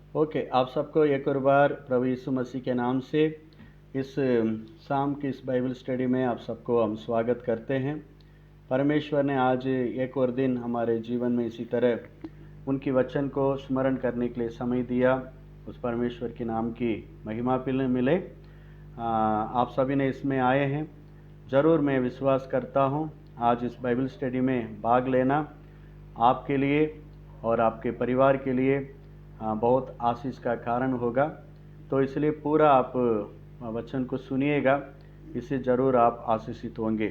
Okay, आप सबको एक और बार प्रभु यीशु मसीह के नाम से इस शाम की इस बाइबल स्टडी में आप सबको हम स्वागत करते हैं। परमेश्वर ने आज एक और दिन हमारे जीवन में इसी तरह उनकी वचन को स्मरण करने के लिए समय दिया। उस परमेश्वर के नाम की महिमा मिले। आप सभी ने इसमें आए हैं। ज़रूर मैं विश्वास करता हूँ आज इस बाइबल स्टडी में भाग लेना आपके लिए और आपके परिवार के लिए बहुत आशीष का कारण होगा। तो इसलिए पूरा आप वचन को सुनिएगा, इससे ज़रूर आप आशीषित होंगे।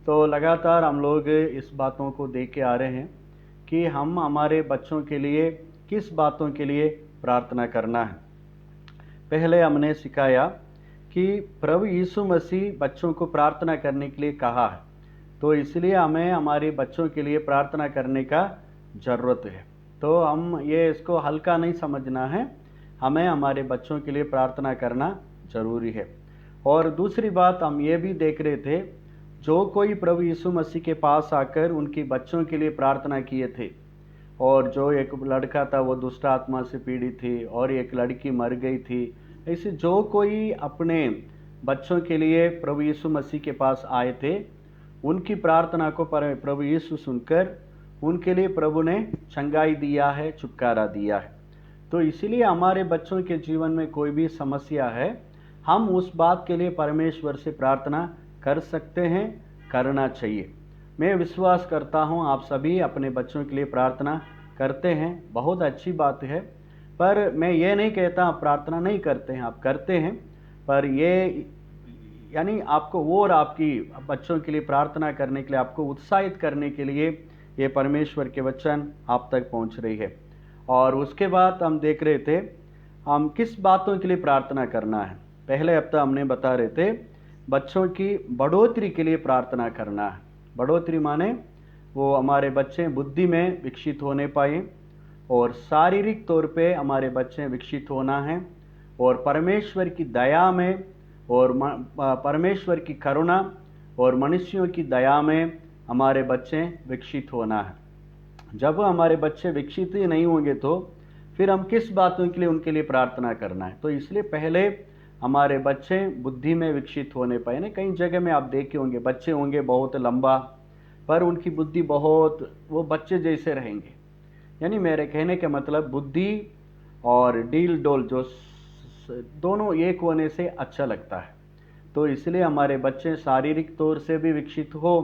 तो लगातार हम लोग इस बातों को देख के आ रहे हैं कि हम हमारे बच्चों के लिए किस बातों के लिए प्रार्थना करना है। पहले हमने सिखाया कि प्रभु यीशु मसीह बच्चों को प्रार्थना करने के लिए कहा है, तो इसलिए हमें हमारे बच्चों के लिए प्रार्थना करने का ज़रूरत है। तो हम ये इसको हल्का नहीं समझना है, हमें हमारे बच्चों के लिए प्रार्थना करना जरूरी है। और दूसरी बात हम ये भी देख रहे थे, जो कोई प्रभु यीशु मसीह के पास आकर उनके बच्चों के लिए प्रार्थना किए थे, और जो एक लड़का था वो दुष्ट आत्मा से पीड़ित थी और एक लड़की मर गई थी, ऐसे जो कोई अपने बच्चों के लिए प्रभु यीशु मसीह के पास आए थे, उनकी प्रार्थना को प्रभु यीशु सुनकर उनके लिए प्रभु ने चंगाई दिया है, छुटकारा दिया है। तो इसीलिए हमारे बच्चों के जीवन में कोई भी समस्या है, हम उस बात के लिए परमेश्वर से प्रार्थना कर सकते हैं, करना चाहिए। मैं विश्वास करता हूं आप सभी अपने बच्चों के लिए प्रार्थना करते हैं, बहुत अच्छी बात है। पर मैं ये नहीं कहता आप प्रार्थना नहीं करते हैं, आप करते हैं, पर ये यानी आपको और आपकी बच्चों के लिए प्रार्थना करने के लिए, आपको उत्साहित करने के लिए ये परमेश्वर के वचन आप तक पहुंच रही है। और उसके बाद हम देख रहे थे हम किस बातों के लिए प्रार्थना करना है। पहले हफ्ता हमने बता रहे थे बच्चों की बढ़ोतरी के लिए प्रार्थना करना है। बढ़ोतरी माने वो हमारे बच्चे बुद्धि में विकसित होने पाए और शारीरिक तौर पे हमारे बच्चे विकसित होना है, और परमेश्वर की दया में और परमेश्वर की करुणा और मनुष्यों की दया में हमारे बच्चे विकसित होना है। जब हमारे बच्चे विकसित ही नहीं होंगे तो फिर हम किस बातों के लिए उनके लिए प्रार्थना करना है। तो इसलिए पहले हमारे बच्चे बुद्धि में विकसित होने पाए ना। कई जगह में आप देखे होंगे बच्चे होंगे बहुत लंबा, पर उनकी बुद्धि बहुत वो बच्चे जैसे रहेंगे। यानी मेरे कहने का मतलब बुद्धि और डील डोल जो दोनों एक होने से अच्छा लगता है। तो इसलिए हमारे बच्चे शारीरिक तौर से भी विकसित हो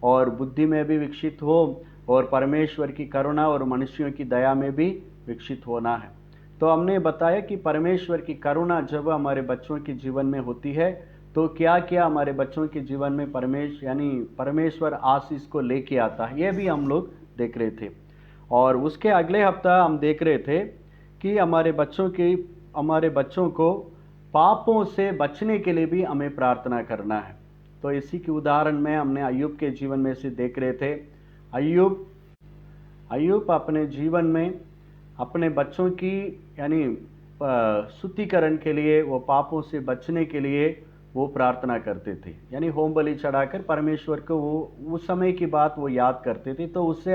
और बुद्धि में भी विकसित हो और परमेश्वर की करुणा और मनुष्यों की दया में भी विकसित होना है। तो हमने बताया कि परमेश्वर की करुणा जब हमारे बच्चों के जीवन में होती है तो क्या क्या हमारे बच्चों के जीवन में परमेश्वर आशीष को लेके आता है, ये भी हम लोग देख रहे थे। और उसके अगले हफ्ता हम देख रहे थे कि हमारे बच्चों को पापों से बचने के लिए भी हमें प्रार्थना करना है। तो इसी के उदाहरण में हमने अय्यूब के जीवन में से देख रहे थे। अय्यूब अपने जीवन में अपने बच्चों की यानी शुद्धिकरण के लिए, वो पापों से बचने के लिए वो प्रार्थना करते थे। यानी होम बलि चढ़ाकर परमेश्वर को वो उस समय की बात वो याद करते थे। तो उससे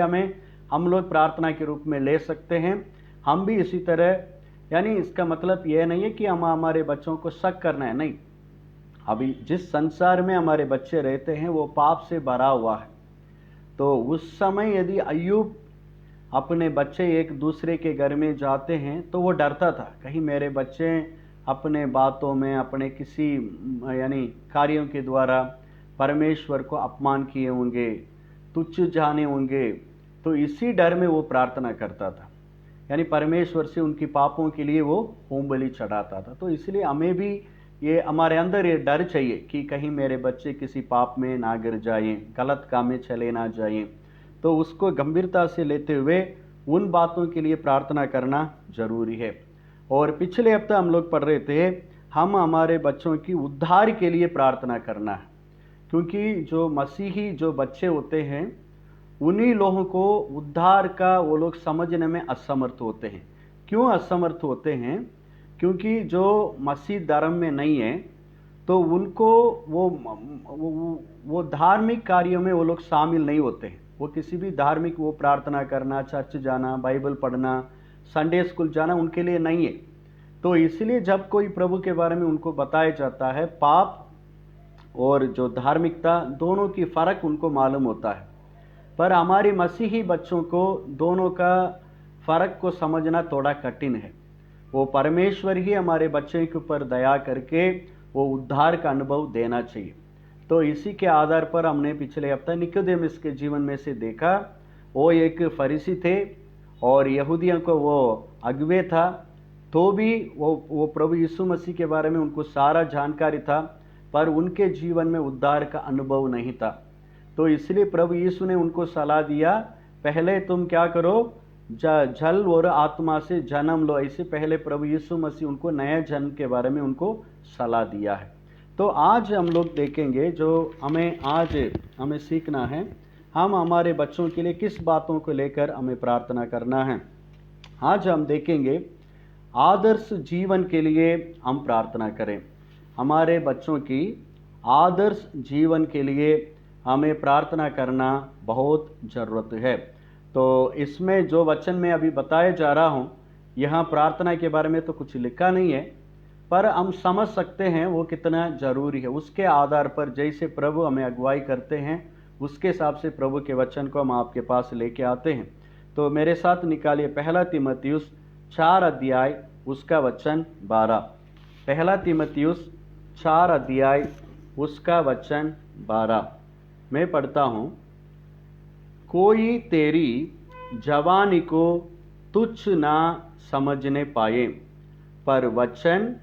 हम लोग प्रार्थना के रूप में ले सकते हैं। हम भी इसी तरह, यानी इसका मतलब यह नहीं है कि हम हमारे बच्चों को शक करना है, नहीं। अभी जिस संसार में हमारे बच्चे रहते हैं वो पाप से भरा हुआ है। तो उस समय यदि अय्यूब अपने बच्चे एक दूसरे के घर में जाते हैं तो वो डरता था, कहीं मेरे बच्चे अपने बातों में, अपने किसी यानी कार्यों के द्वारा परमेश्वर को अपमान किए होंगे, तुच्छ जाने होंगे। तो इसी डर में वो प्रार्थना करता था, यानी परमेश्वर से उनकी पापों के लिए वो होम बलि चढ़ाता था। तो इसलिए हमें भी ये हमारे अंदर ये डर चाहिए कि कहीं मेरे बच्चे किसी पाप में ना गिर जाएं, गलत काम में चले ना जाएं। तो उसको गंभीरता से लेते हुए उन बातों के लिए प्रार्थना करना जरूरी है। और पिछले हफ्ते हम लोग पढ़ रहे थे हम हमारे बच्चों की उद्धार के लिए प्रार्थना करना है, क्योंकि जो मसीही जो बच्चे होते हैं उन्हीं लोगों को उद्धार का वो लोग समझने में असमर्थ होते हैं। क्यों असमर्थ होते हैं? क्योंकि जो मसीह धर्म में नहीं है तो उनको वो धार्मिक कार्यों में वो लोग शामिल नहीं होते हैं। वो किसी भी धार्मिक, वो प्रार्थना करना, चर्च जाना, बाइबल पढ़ना, संडे स्कूल जाना उनके लिए नहीं है। तो इसलिए जब कोई प्रभु के बारे में उनको बताया जाता है, पाप और जो धार्मिकता दोनों की फर्क उनको मालूम होता है। पर हमारी मसीही बच्चों को दोनों का फर्क को समझना थोड़ा कठिन है। वो परमेश्वर ही हमारे बच्चे के ऊपर दया करके वो उद्धार का अनुभव देना चाहिए। तो इसी के आधार पर हमने पिछले हफ्ते निकोदेमुस के जीवन में से देखा, वो एक फरीसी थे और यहूदियों को वो अगुवे था, तो भी वो प्रभु यीशु मसीह के बारे में उनको सारा जानकारी था, पर उनके जीवन में उद्धार का अनुभव नहीं था। तो इसलिए प्रभु यीशु ने उनको सलाह दिया, पहले तुम क्या करो, जल और आत्मा से जन्म लो। ऐसे पहले प्रभु यीशु मसीह उनको नए जन्म के बारे में उनको सलाह दिया है। तो आज हम लोग देखेंगे जो हमें सीखना है, हम हमारे बच्चों के लिए किस बातों को लेकर हमें प्रार्थना करना है। आज हम देखेंगे आदर्श जीवन के लिए हम प्रार्थना करें। हमारे बच्चों की आदर्श जीवन के लिए हमें प्रार्थना करना बहुत ज़रूरत है। तो इसमें जो वचन में अभी बताया जा रहा हूँ, यहाँ प्रार्थना के बारे में तो कुछ लिखा नहीं है, पर हम समझ सकते हैं वो कितना ज़रूरी है। उसके आधार पर जैसे प्रभु हमें अगुवाई करते हैं, उसके हिसाब से प्रभु के वचन को हम आपके पास लेके आते हैं। तो मेरे साथ निकालिए पहला तीमुथियुस 4 अध्याय उसका वचन 12। पहला तीमुथियुस 4 अध्याय उसका वचन 12 मैं पढ़ता हूँ। कोई तेरी जवानी को तुच्छ ना समझने पाए, पर वचन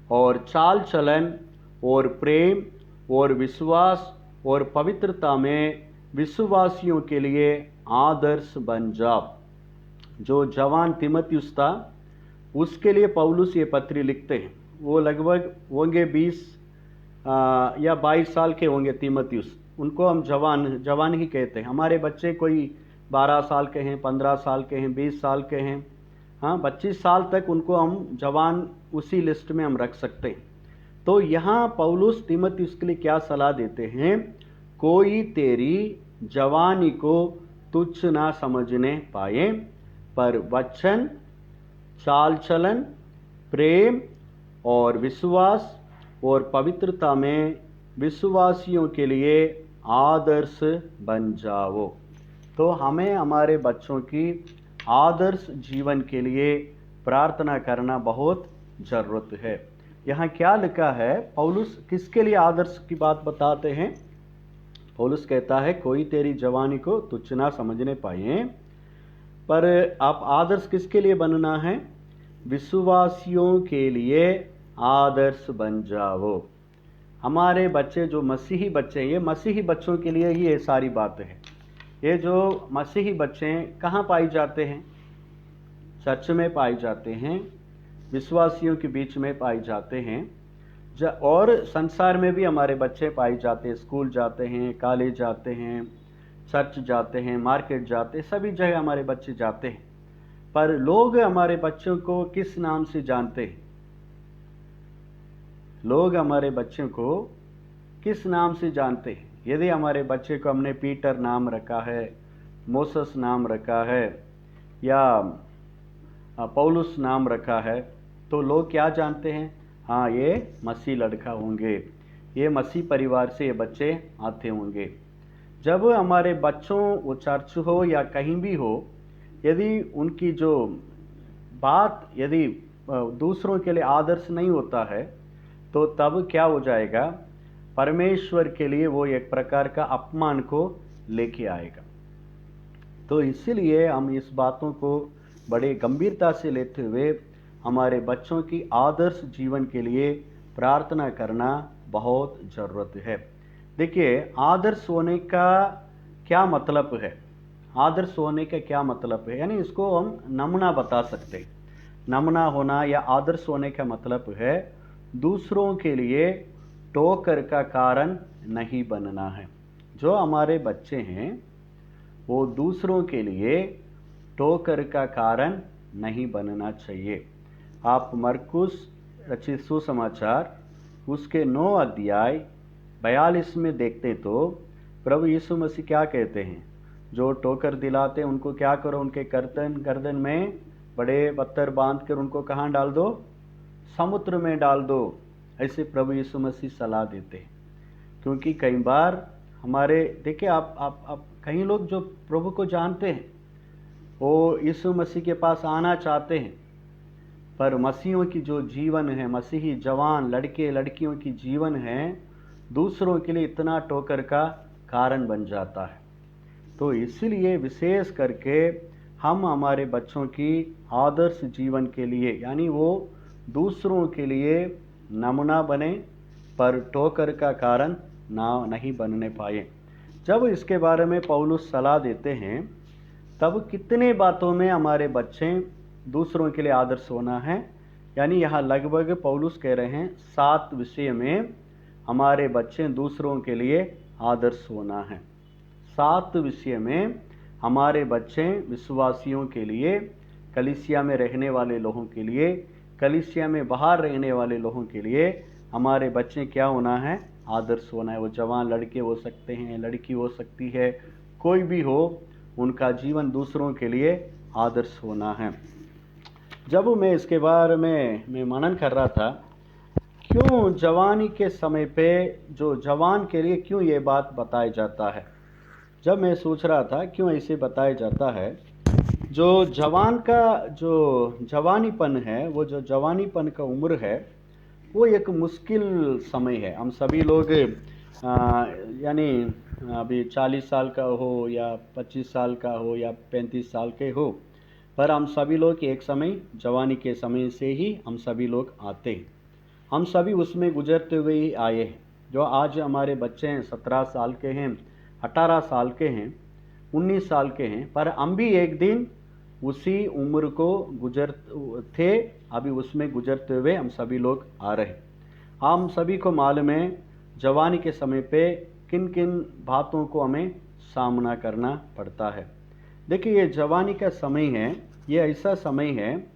और चाल चलन और प्रेम और विश्वास और पवित्रता में विश्वासियों के लिए आदर्श बन जाओ। जो जवान तीमुथियुस था, उसके लिए पौलुस ये पत्री लिखते हैं। वो लगभग होंगे 20 या 22 साल के होंगे तीमुथियुस। उनको हम जवान ही कहते हैं। हमारे बच्चे कोई 12 साल के हैं, 15 साल के हैं, 20 साल के हैं, हाँ 25 साल तक उनको हम जवान उसी लिस्ट में हम रख सकते हैं। तो यहाँ पौलुस तीमुथियुस के लिए क्या सलाह देते हैं, कोई तेरी जवानी को तुच्छ ना समझने पाए, पर वचन, चाल चलन, प्रेम और विश्वास और पवित्रता में विश्वासियों के लिए आदर्श बन जाओ। तो हमें हमारे बच्चों की आदर्श जीवन के लिए प्रार्थना करना बहुत ज़रूरत है। यहाँ क्या लिखा है, पौलुस किसके लिए आदर्श की बात बताते हैं। पौलुस कहता है कोई तेरी जवानी को तुच्छ ना समझने पाए, पर आप आदर्श किसके लिए बनना है, विश्वासियों के लिए आदर्श बन जाओ। हमारे बच्चे जो मसीही बच्चे हैं, ये मसीही बच्चों के लिए ही ये सारी बातें हैं। ये जो मसीही बच्चे कहाँ पाई जाते हैं, चर्च में पाए जाते हैं, विश्वासियों के बीच में पाए जाते हैं, और संसार में भी हमारे बच्चे पाए जाते हैं। स्कूल जाते हैं, कॉलेज जाते हैं, चर्च जाते हैं, मार्केट जाते हैं, सभी जगह हमारे बच्चे जाते हैं। पर लोग हमारे बच्चों को किस नाम से जानते हैं, लोग हमारे बच्चों को किस नाम से जानते हैं। यदि हमारे बच्चे को हमने पीटर नाम रखा है, मोसेस नाम रखा है, या पौलुस नाम रखा है, तो लोग क्या जानते हैं, हाँ ये मसीह लड़का होंगे, ये मसीह परिवार से ये बच्चे आते होंगे। जब हमारे बच्चों, वो चर्च हो या कहीं भी हो, यदि उनकी जो बात यदि दूसरों के लिए आदर्श नहीं होता है, तो तब क्या हो जाएगा, परमेश्वर के लिए वो एक प्रकार का अपमान को लेके आएगा। तो इसीलिए हम इस बातों को बड़े गंभीरता से लेते हुए हमारे बच्चों की आदर्श जीवन के लिए प्रार्थना करना बहुत ज़रूरत है। देखिए, आदर्श होने का क्या मतलब है, आदर्श होने का क्या मतलब है, यानी इसको हम नमूना बता सकते हैं। नमूना होना या आदर्श होने का मतलब है दूसरों के लिए ठोकर का कारण नहीं बनना है। जो हमारे बच्चे हैं वो दूसरों के लिए ठोकर का कारण नहीं बनना चाहिए। आप मरकुस रचित सुसमाचार उसके 9 अध्याय 42 में देखते तो प्रभु यीशु मसीह क्या कहते हैं, जो ठोकर दिलाते उनको क्या करो, उनके गर्दन में बड़े पत्थर बांध कर उनको कहाँ डाल दो? समुद्र में डाल दो। ऐसे प्रभु यीशु मसीह सलाह देते हैं। क्योंकि कई बार हमारे, देखिए आप कई लोग जो प्रभु को जानते हैं वो यीशु मसीह के पास आना चाहते हैं, पर मसीहों की जो जीवन है, मसीही जवान लड़के लड़कियों की जीवन है, दूसरों के लिए इतना ठोकर का कारण बन जाता है। तो इसलिए विशेष करके हम हमारे बच्चों की आदर्श जीवन के लिए, यानी वो दूसरों के लिए नमूना बने पर ठोकर का कारण नहीं बनने पाए। जब इसके बारे में पौलुस सलाह देते हैं तब कितने बातों में हमारे बच्चे दूसरों के लिए आदर्श होना है, यानी यहाँ लगभग पौलुस कह रहे हैं 7 विषय में हमारे बच्चे दूसरों के लिए आदर्श होना है। 7 विषय में हमारे बच्चे विश्वासियों के लिए, कलीसिया में रहने वाले लोगों के लिए, कलीसिया में बाहर रहने वाले लोगों के लिए हमारे बच्चे क्या होना है? आदर्श होना है। वो जवान लड़के हो सकते हैं, लड़की हो सकती है, कोई भी हो, उनका जीवन दूसरों के लिए आदर्श होना है। जब मैं इसके बारे में मैं मनन कर रहा था, क्यों जवानी के समय पे जो जवान के लिए क्यों ये बात बताया जाता है, जब मैं सोच रहा था क्यों ऐसे बताया जाता है, जो जवान का जो जवानीपन है, वो जो जवानीपन का उम्र है, वो एक मुश्किल समय है। हम सभी लोग यानी अभी 40 साल का हो या 25 साल का हो या 35 साल के हो, पर हम सभी लोग एक समय जवानी के समय से ही हम सभी लोग आते हैं। हम सभी उसमें गुजरते हुए ही आए हैं। जो आज हमारे बच्चे हैं 17 साल के हैं, 18 साल के हैं, 19 साल के हैं, पर हम भी एक दिन उसी उम्र को थे, अभी उसमें गुजरते हुए हम सभी लोग आ रहे हैं। हम सभी को मालूम है जवानी के समय पे किन किन बातों को हमें सामना करना पड़ता है। देखिए, ये जवानी का समय है, ये ऐसा समय है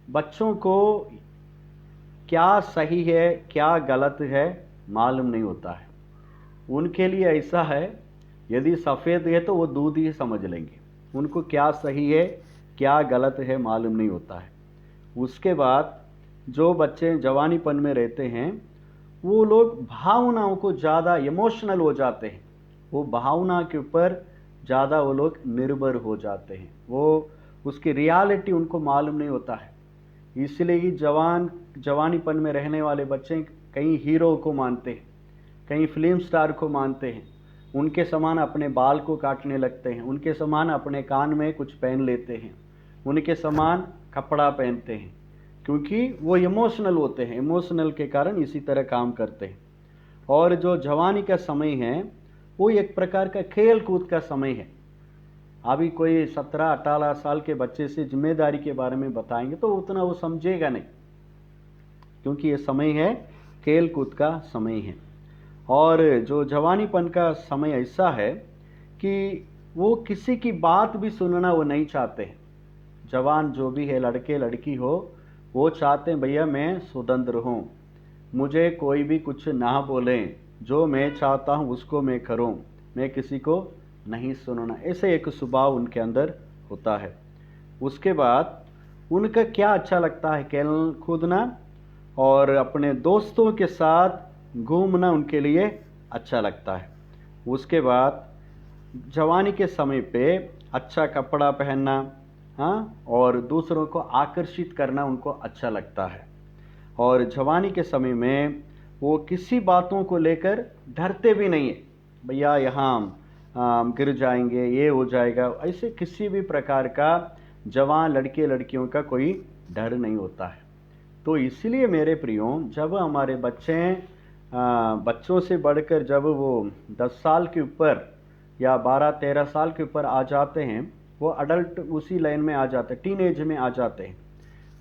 बच्चों को क्या सही है क्या गलत है मालूम नहीं होता है। उनके लिए ऐसा है, यदि सफ़ेद है तो वो दूध ही समझ लेंगे, उनको क्या सही है क्या गलत है मालूम नहीं होता है। उसके बाद जो बच्चे जवानीपन में रहते हैं वो लोग भावनाओं को ज़्यादा इमोशनल हो जाते हैं, वो भावना के ऊपर ज़्यादा वो लोग निर्भर हो जाते हैं, वो उसकी रियलिटी उनको मालूम नहीं होता है। इसलिए ही जवानीपन में रहने वाले बच्चे कहीं हीरो को मानते हैं, कहीं फिल्म स्टार को मानते हैं, उनके समान अपने बाल को काटने लगते हैं, उनके समान अपने कान में कुछ पहन लेते हैं, उनके समान कपड़ा पहनते हैं, क्योंकि वो इमोशनल होते हैं, इमोशनल के कारण इसी तरह काम करते हैं। और जो जवानी का समय है वो एक प्रकार का खेल कूद का समय है। अभी कोई 17-18 साल के बच्चे से जिम्मेदारी के बारे में बताएंगे तो उतना वो समझेगा नहीं, क्योंकि ये समय है खेल कूद का समय है। और जो जवानीपन का समय ऐसा है कि वो किसी की बात भी सुनना वो नहीं चाहते हैं। जवान जो भी है, लड़के लड़की हो, वो चाहते हैं भैया मैं स्वतंत्र हूँ, मुझे कोई भी कुछ ना बोले, जो मैं चाहता हूँ उसको मैं करूँ, मैं किसी को नहीं सुनना। ऐसे एक स्वभाव उनके अंदर होता है। उसके बाद उनका क्या अच्छा लगता है? खेल कूदना और अपने दोस्तों के साथ घूमना उनके लिए अच्छा लगता है। उसके बाद जवानी के समय पे अच्छा कपड़ा पहनना, हाँ, और दूसरों को आकर्षित करना उनको अच्छा लगता है। और जवानी के समय में वो किसी बातों को लेकर डरते भी नहीं है, भैया यहाँ गिर जाएंगे, ये हो जाएगा, ऐसे किसी भी प्रकार का जवान लड़के लड़कियों का कोई डर नहीं होता है। तो इसलिए मेरे प्रियो, जब हमारे बच्चों से बढ़कर जब वो 10 साल के ऊपर या 12-13 साल के ऊपर आ जाते हैं, वो अडल्ट उसी लाइन में आ जाते हैं, टीनेज में आ जाते हैं,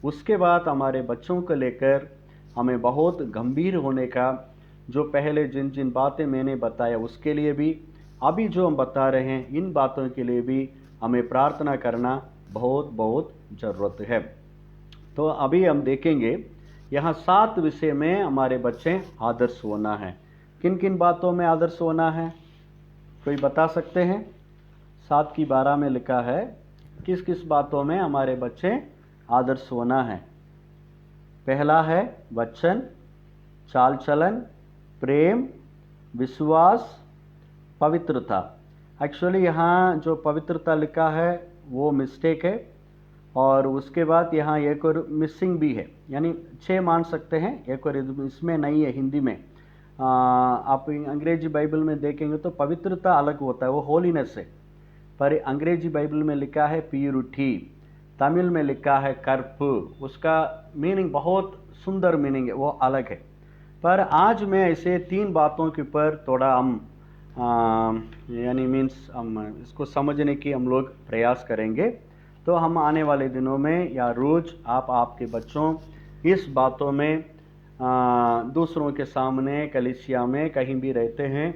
उसके बाद हमारे बच्चों को लेकर हमें बहुत गंभीर होने का, जो पहले जिन जिन बातें मैंने बताया उसके लिए भी, अभी जो हम बता रहे हैं इन बातों के लिए भी हमें प्रार्थना करना बहुत बहुत ज़रूरत है। तो अभी हम देखेंगे यहाँ 7 विषय में हमारे बच्चे आदर्श होना है। किन किन बातों में आदर्श होना है, कोई बता सकते हैं? 7 की 12 में लिखा है किस किस बातों में हमारे बच्चे आदर्श होना है। पहला है वचन, चाल चलन, प्रेम, विश्वास, पवित्रता। एक्चुअली यहाँ जो पवित्रता लिखा है वो मिस्टेक है, और उसके बाद यहाँ एक और मिसिंग भी है, यानी 6 मान सकते हैं, एक और इसमें नहीं है हिंदी में। आप अंग्रेजी बाइबल में देखेंगे तो पवित्रता अलग होता है, वो होलीनेस है, पर अंग्रेजी बाइबल में लिखा है प्यूरिटी, तमिल में लिखा है कर्प, उसका मीनिंग बहुत सुंदर मीनिंग है, वो अलग है। पर आज मैं ऐसे 3 बातों के ऊपर थोड़ा हम यानी मीन्स हम इसको समझने की हम लोग प्रयास करेंगे। तो हम आने वाले दिनों में या रोज़ आपके बच्चों इस बातों में दूसरों के सामने कलीसिया में कहीं भी रहते हैं,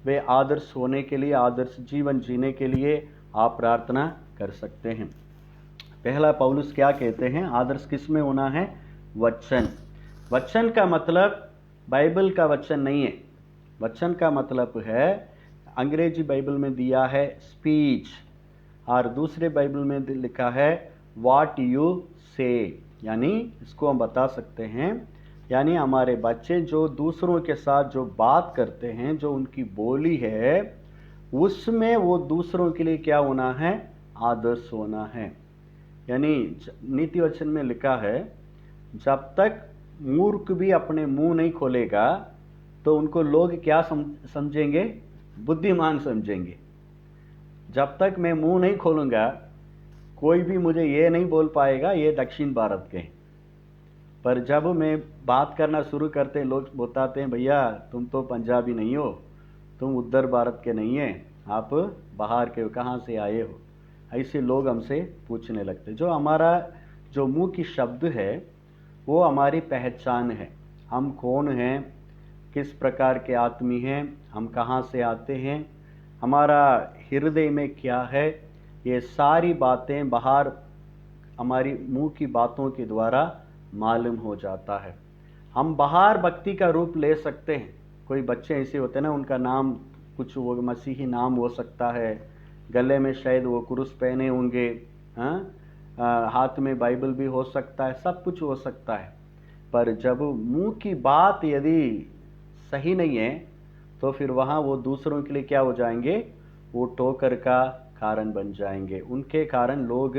वे आदर्श होने के लिए, आदर्श जीवन जीने के लिए आप प्रार्थना कर सकते हैं। पहला पौलुस क्या कहते हैं, आदर्श किस में होना है? वचन। वचन का मतलब बाइबल का वचन नहीं है। वचन का मतलब है, अंग्रेजी बाइबल में दिया है स्पीच, और दूसरे बाइबल में लिखा है व्हाट यू से, यानी इसको हम बता सकते हैं, यानी हमारे बच्चे जो दूसरों के साथ जो बात करते हैं, जो उनकी बोली है, उसमें वो दूसरों के लिए क्या होना है? आदर्श होना है। यानी नीति वचन में लिखा है, जब तक मूर्ख भी अपने मुंह नहीं खोलेगा तो उनको लोग क्या समझेंगे? बुद्धिमान समझेंगे। जब तक मैं मुंह नहीं खोलूंगा कोई भी मुझे ये नहीं बोल पाएगा ये दक्षिण भारत के हैं। पर जब मैं बात करना शुरू करते हैं, लोग बताते हैं भैया तुम तो पंजाबी नहीं हो, तुम उत्तर भारत के नहीं है, आप बाहर के हो, कहाँ से आए हो? ऐसे लोग हमसे पूछने लगते। जो हमारा जो मुंह की शब्द है वो हमारी पहचान है, हम कौन हैं, किस प्रकार के आदमी हैं, हम कहाँ से आते हैं, हमारा हृदय में क्या है, ये सारी बातें बाहर हमारी मुंह की बातों के द्वारा मालूम हो जाता है। हम बाहर भक्ति का रूप ले सकते हैं। कोई बच्चे ऐसे होते हैं ना, उनका नाम कुछ वो मसीही नाम हो सकता है, गले में शायद वो क्रूस पहने होंगे, हाथ में बाइबल भी हो सकता है, सब कुछ हो सकता है। पर जब मुंह की बात यदि सही नहीं है तो फिर वहाँ वो दूसरों के लिए क्या हो जाएंगे? वो ठोकर का कारण बन जाएंगे। उनके कारण लोग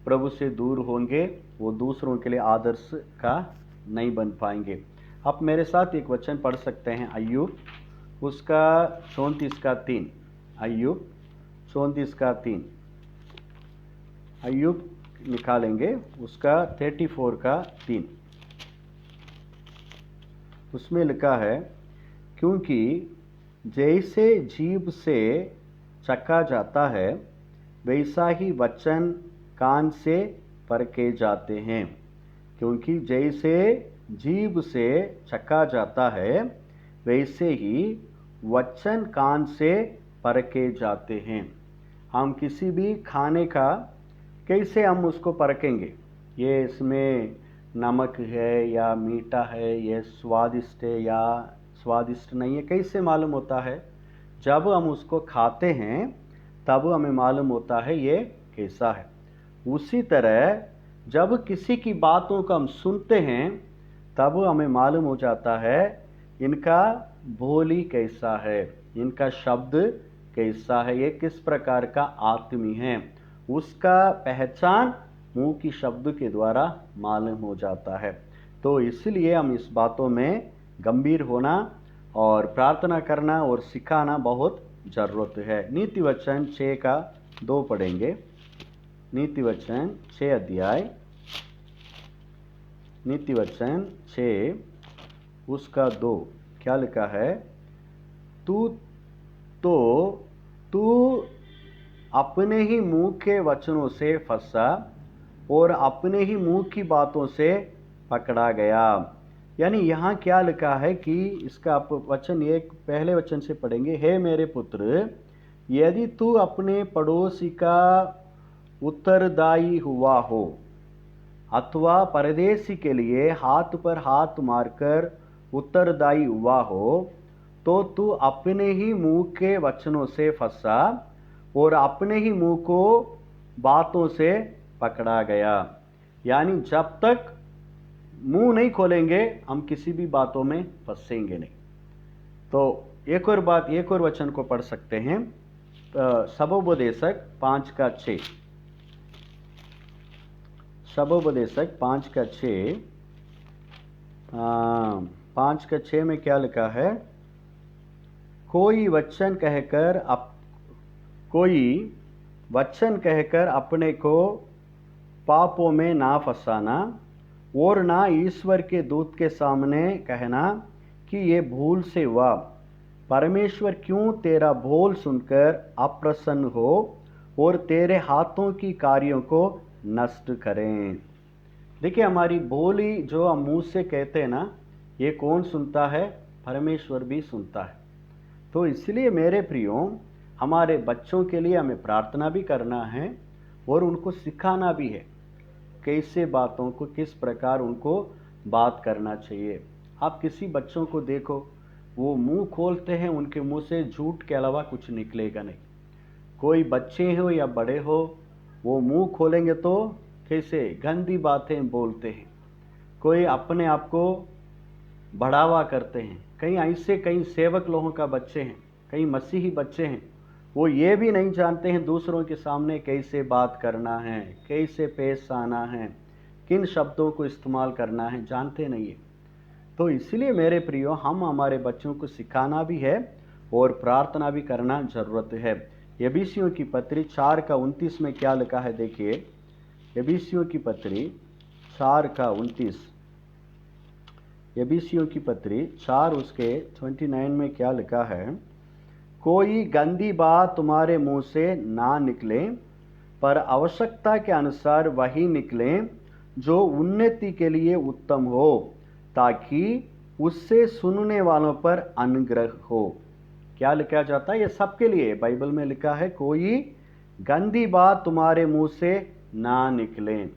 प्रभु से दूर होंगे, वो दूसरों के लिए आदर्श का नहीं बन पाएंगे। आप मेरे साथ एक वचन पढ़ सकते हैं, अय्यूब उसका 34 का 3। अय्यूब 34 का 3। अय्यूब निकालेंगे उसका 34 का 3। उसमें लिखा है, क्योंकि जैसे जीभ से चखा जाता है वैसा ही वचन कान से परखे जाते हैं। क्योंकि जैसे जीभ से चखा जाता है वैसे ही वचन कान से परखे जाते हैं। हम किसी भी खाने का कैसे हम उसको परखेंगे? ये इसमें नमक है या मीठा है, ये स्वादिष्ट है या स्वादिष्ट नहीं है, कैसे मालूम होता है? जब हम उसको खाते हैं तब हमें मालूम होता है ये कैसा है। उसी तरह जब किसी की बातों को हम सुनते हैं तब हमें मालूम हो जाता है इनका बोली कैसा है, इनका शब्द कैसा है, ये किस प्रकार का आदमी है। उसका पहचान मुंह की शब्द के द्वारा मालूम हो जाता है। तो इसलिए हम इस बातों में गंभीर होना और प्रार्थना करना और सिखाना बहुत ज़रूरत है। नीति वचन 6 का 2 पढ़ेंगे। नीति वचन 6 अध्याय, नीति वचन 6 उसका 2 क्या लिखा है? तू अपने ही मुंह के वचनों से फंसा और अपने ही मुंह की बातों से पकड़ा गया। यानी यहाँ क्या लिखा है कि इसका आप वचन एक पहले वचन से पढ़ेंगे, हे मेरे पुत्र, यदि तू अपने पड़ोसी का उत्तरदायी हुआ हो अथवा परदेशी के लिए हाथ पर हाथ मारकर उत्तरदायी हुआ हो तो तू अपने ही मुंह के वचनों से फंसा और अपने ही मुंह को बातों से पकड़ा गया। यानी जब तक मुंह नहीं खोलेंगे हम किसी भी बातों में फंसेंगे नहीं। तो एक और बात, एक और वचन को पढ़ सकते हैं, सबोपदेशक 5:6। सबोपदेशक 5:6, 5:6 में क्या लिखा है? कोई वचन कहकर अपने को पापों में ना फंसाना, और ना ईश्वर के दूत के सामने कहना कि ये भूल से हुआ। परमेश्वर क्यों तेरा बोल सुनकर अप्रसन्न हो और तेरे हाथों की कार्यों को नष्ट करें। देखिए, हमारी बोली जो हम मुंह से कहते हैं ना, ये कौन सुनता है? परमेश्वर भी सुनता है। तो इसलिए मेरे प्रियो, हमारे बच्चों के लिए हमें प्रार्थना भी करना है और उनको सिखाना भी है कैसे बातों को, किस प्रकार उनको बात करना चाहिए। आप किसी बच्चों को देखो, वो मुंह खोलते हैं, उनके मुंह से झूठ के अलावा कुछ निकलेगा नहीं। कोई बच्चे हो या बड़े हो, वो मुंह खोलेंगे तो कैसे गंदी बातें बोलते हैं। कोई अपने आप को बढ़ावा करते हैं। कई सेवक लोगों का बच्चे हैं, कई मसीही बच्चे हैं, वो ये भी नहीं जानते हैं दूसरों के सामने कैसे बात करना है, कैसे पेश आना है, किन शब्दों को इस्तेमाल करना है, जानते नहीं है। तो इसलिए मेरे प्रियो, हम हमारे बच्चों को सिखाना भी है और प्रार्थना भी करना जरूरत है। यबीसियों की पत्री 4:29 में क्या लिखा है? देखिए, यबीसियों की पत्री 4:29, यबीसियों की पत्री 4:29 में क्या लिखा है? कोई गंदी बात तुम्हारे मुंह से ना निकले, पर आवश्यकता के अनुसार वही निकले जो उन्नति के लिए उत्तम हो, ताकि उससे सुनने वालों पर अनुग्रह हो। क्या लिखा जाता है? ये सबके लिए बाइबल में लिखा है, कोई गंदी बात तुम्हारे मुंह से ना निकले।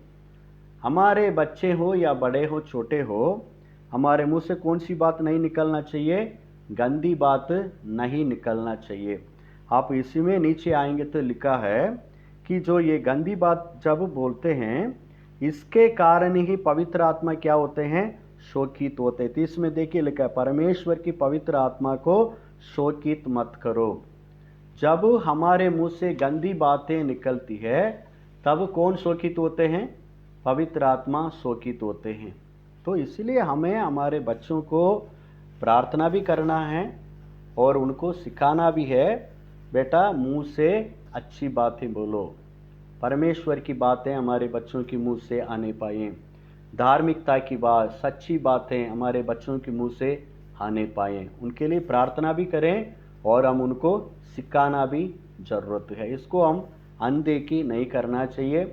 हमारे बच्चे हो या बड़े हो, छोटे हो, हमारे मुंह से कौन सी बात नहीं निकलना चाहिए? गंदी बात नहीं निकलना चाहिए। आप इसी में नीचे आएंगे तो लिखा है कि जो ये गंदी बात जब बोलते हैं, इसके कारण ही पवित्र आत्मा क्या होते हैं? शोकित होते हैं। तो इसमें देखिए लिखा है, परमेश्वर की पवित्र आत्मा को शोकित मत करो। जब हमारे मुंह से गंदी बातें निकलती है, तब कौन शोकित होते हैं? पवित्र आत्मा शोकित होते हैं। तो इसलिए हमें हमारे बच्चों को प्रार्थना भी करना है और उनको सिखाना भी है, बेटा मुंह से अच्छी बातें बोलो। परमेश्वर की बातें हमारे बच्चों के मुंह से आने पाए, धार्मिकता की बात, सच्ची बातें हमारे बच्चों के मुंह से आने पाए। उनके लिए प्रार्थना भी करें और हम उनको सिखाना भी जरूरत है। इसको हम अनदेखी नहीं करना चाहिए,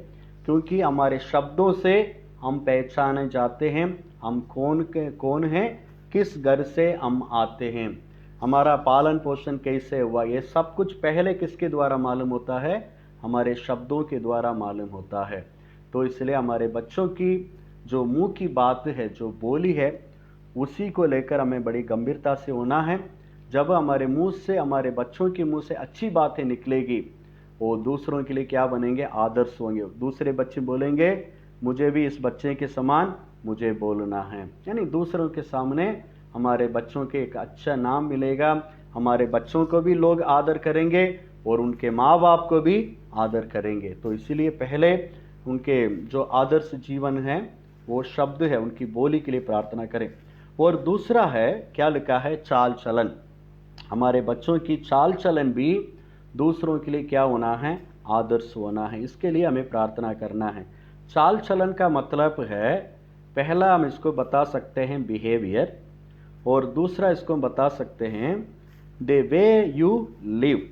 क्योंकि हमारे शब्दों से हम पहचाने जाते हैं हम कौन हैं, किस घर से हम आते हैं, हमारा पालन पोषण कैसे हुआ। ये सब कुछ पहले किसके द्वारा मालूम होता है? हमारे शब्दों के द्वारा मालूम होता है। तो इसलिए हमारे बच्चों की जो मुंह की बात है, जो बोली है, उसी को लेकर हमें बड़ी गंभीरता से होना है। जब हमारे मुंह से, हमारे बच्चों के मुंह से अच्छी बातें निकलेगी, वो दूसरों के लिए क्या बनेंगे? आदर्श होंगे। दूसरे बच्चे बोलेंगे, मुझे भी इस बच्चे के समान मुझे बोलना है। यानी दूसरों के सामने हमारे बच्चों के एक अच्छा नाम मिलेगा, हमारे बच्चों को भी लोग आदर करेंगे और उनके माँ बाप को भी आदर करेंगे। तो इसीलिए पहले उनके जो आदर्श जीवन है, वो शब्द है, उनकी बोली के लिए प्रार्थना करें। और दूसरा है, क्या लिखा है? चाल चलन। हमारे बच्चों की चाल चलन भी दूसरों के लिए क्या होना है? आदर्श होना है। इसके लिए हमें प्रार्थना करना है। चाल चलन का मतलब है, पहला हम इसको बता सकते हैं बिहेवियर, और दूसरा इसको हम बता सकते हैं the way you live,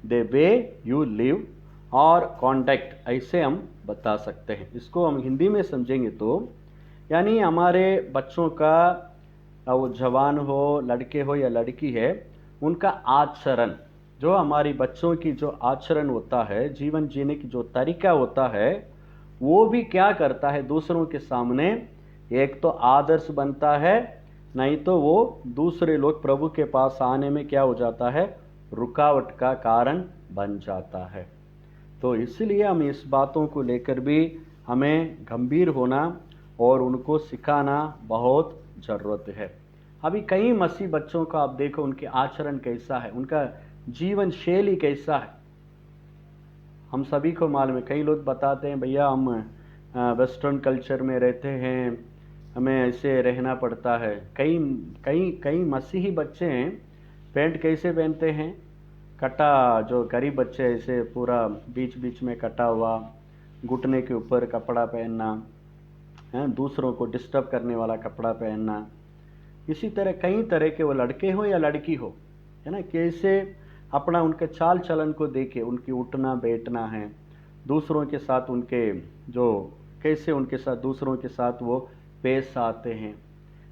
the way you live और कॉन्डक्ट, ऐसे हम बता सकते हैं। इसको हम हिंदी में समझेंगे तो यानी हमारे बच्चों का, वो जवान हो, लड़के हो या लड़की है, उनका आचरण, जो हमारी बच्चों की जो आचरण होता है, जीवन जीने की जो तरीका होता है, वो भी क्या करता है? दूसरों के सामने एक तो आदर्श बनता है, नहीं तो वो दूसरे लोग प्रभु के पास आने में क्या हो जाता है? रुकावट का कारण बन जाता है। तो इसलिए हम इस बातों को लेकर भी हमें गंभीर होना और उनको सिखाना बहुत ज़रूरत है। अभी कई मसीह बच्चों का आप देखो, उनके आचरण कैसा है, उनका जीवन शैली कैसा है। हम सभी को मालूम है, कई लोग बताते हैं भैया हम वेस्टर्न कल्चर में रहते हैं, हमें ऐसे रहना पड़ता है। कई कई कई मसीही बच्चे हैं, पैंट कैसे पहनते हैं, कटा, जो गरीब बच्चे ऐसे पूरा बीच बीच में कटा हुआ, घुटने के ऊपर कपड़ा पहनना है, दूसरों को डिस्टर्ब करने वाला कपड़ा पहनना। इसी तरह कई तरह के, वो लड़के हो या लड़की हो, है ना, कैसे अपना उनके चाल चलन को देखे, उनकी उठना बैठना है, दूसरों के साथ उनके जो कैसे उनके साथ दूसरों के साथ वो पेश आते हैं,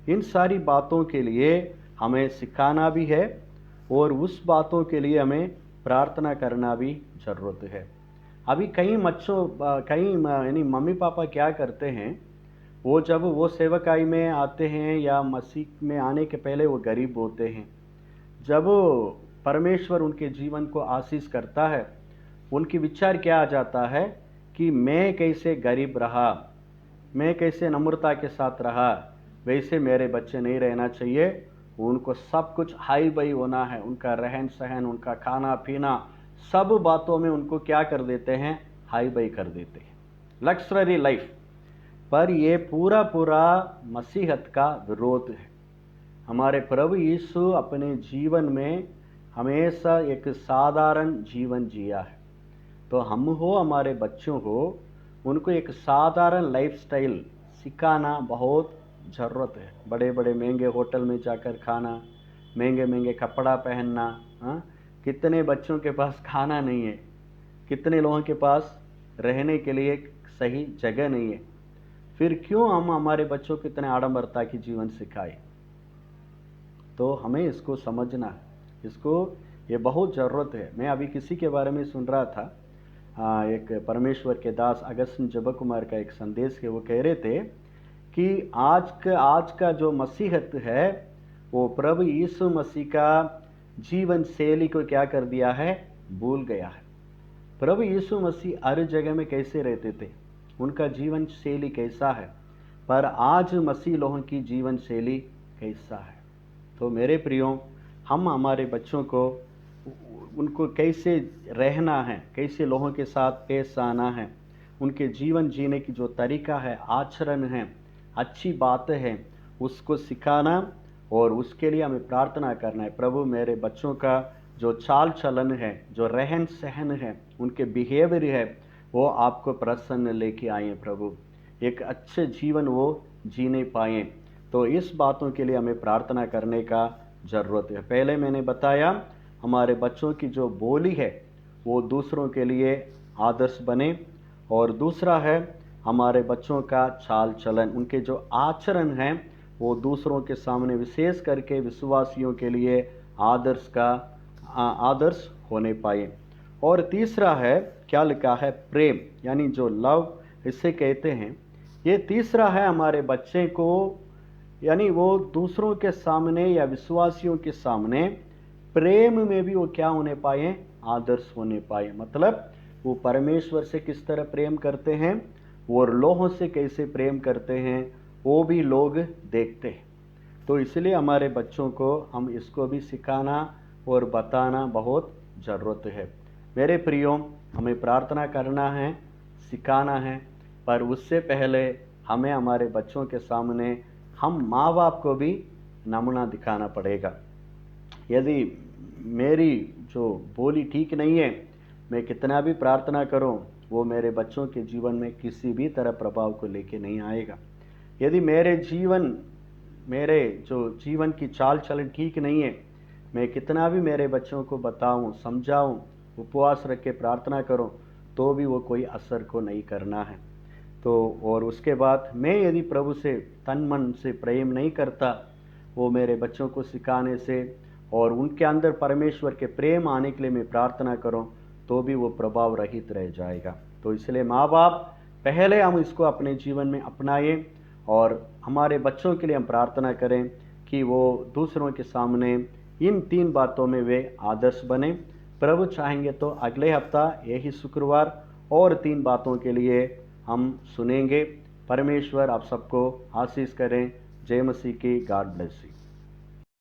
इन सारी बातों के लिए हमें सिखाना भी है और उस बातों के लिए हमें प्रार्थना करना भी ज़रूरत है। अभी कई यानी मम्मी पापा क्या करते हैं, वो जब वो सेवकाई में आते हैं या मसीह में आने के पहले वो गरीब होते हैं। जब परमेश्वर उनके जीवन को आशीष करता है, उनकी विचार क्या आ जाता है कि मैं कैसे गरीब रहा, मैं कैसे नम्रता के साथ रहा, वैसे मेरे बच्चे नहीं रहना चाहिए। उनको सब कुछ हाई बाई होना है, उनका रहन सहन, उनका खाना पीना, सब बातों में उनको क्या कर देते हैं, हाई बाई कर देते हैं, लग्जरी लाइफ। पर ये पूरा पूरा मसीहत का विरोध है। हमारे प्रभु यीशु अपने जीवन में हमेशा एक साधारण जीवन जिया है, तो हम हो हमारे बच्चों को उनको एक साधारण लाइफस्टाइल सिखाना बहुत ज़रूरत है। बड़े बड़े महंगे होटल में जाकर खाना, महंगे महंगे कपड़ा पहनना, हाँ, कितने बच्चों के पास खाना नहीं है, कितने लोगों के पास रहने के लिए सही जगह नहीं है, फिर क्यों हम हमारे बच्चों को इतने आडंबरता की जीवन सिखाए। तो हमें इसको समझना है, इसको ये बहुत ज़रूरत है। मैं अभी किसी के बारे में सुन रहा था, एक परमेश्वर के दास अगस्तिन जब कुमार का एक संदेश है, वो कह रहे थे कि आज का जो मसीहत है वो प्रभु यीशु मसीह का जीवन शैली को क्या कर दिया है, भूल गया है। प्रभु यीशु मसीह हर जगह में कैसे रहते थे, उनका जीवन शैली कैसा है, पर आज मसीह लोगों की जीवन शैली कैसा है। तो मेरे प्रियो, हम हमारे बच्चों को उनको कैसे रहना है, कैसे लोगों के साथ पेश आना है, उनके जीवन जीने की जो तरीका है, आचरण है, अच्छी बातें हैं, उसको सिखाना और उसके लिए हमें प्रार्थना करना है। प्रभु मेरे बच्चों का जो चाल चलन है, जो रहन सहन है, उनके बिहेवियर है, वो आपको प्रसन्न लेके आए प्रभु, एक अच्छे जीवन वो जीने पाएँ। तो इस बातों के लिए हमें प्रार्थना करने का ज़रूरत है। पहले मैंने बताया हमारे बच्चों की जो बोली है वो दूसरों के लिए आदर्श बने, और दूसरा है हमारे बच्चों का चाल चलन, उनके जो आचरण हैं वो दूसरों के सामने, विशेष करके विश्वासियों के लिए आदर्श होने पाए। और तीसरा है, क्या लिखा है, प्रेम, यानी जो लव इसे कहते हैं। ये तीसरा है हमारे बच्चे को, यानी वो दूसरों के सामने या विश्वासियों के सामने प्रेम में भी वो क्या होने पाए, आदर्श होने पाए। मतलब वो परमेश्वर से किस तरह प्रेम करते हैं और लोगों से कैसे प्रेम करते हैं, वो भी लोग देखते हैं। तो इसलिए हमारे बच्चों को हम इसको भी सिखाना और बताना बहुत ज़रूरत है। मेरे प्रियो, हमें प्रार्थना करना है, सिखाना है, पर उससे पहले हमें हमारे बच्चों के सामने हम माँ बाप को भी नमूना दिखाना पड़ेगा। यदि मेरी जो बोली ठीक नहीं है, मैं कितना भी प्रार्थना करूं, वो मेरे बच्चों के जीवन में किसी भी तरह प्रभाव को लेके नहीं आएगा। यदि मेरे जो जीवन की चाल चलन ठीक नहीं है, मैं कितना भी मेरे बच्चों को बताऊं, समझाऊं, उपवास रख के प्रार्थना करूं, तो भी वो कोई असर को नहीं करना है। तो और उसके बाद मैं यदि प्रभु से तन मन से प्रेम नहीं करता, वो मेरे बच्चों को सिखाने से और उनके अंदर परमेश्वर के प्रेम आने के लिए मैं प्रार्थना करूं, तो भी वो प्रभाव रहित रह जाएगा। तो इसलिए माँ बाप पहले हम इसको अपने जीवन में अपनाएं और हमारे बच्चों के लिए हम प्रार्थना करें कि वो दूसरों के सामने इन 3 बातों में वे आदर्श बने। प्रभु चाहेंगे तो अगले हफ्ता यही शुक्रवार और 3 बातों के लिए हम सुनेंगे। परमेश्वर आप सबको आशीष करें। जय मसीह की। God bless you.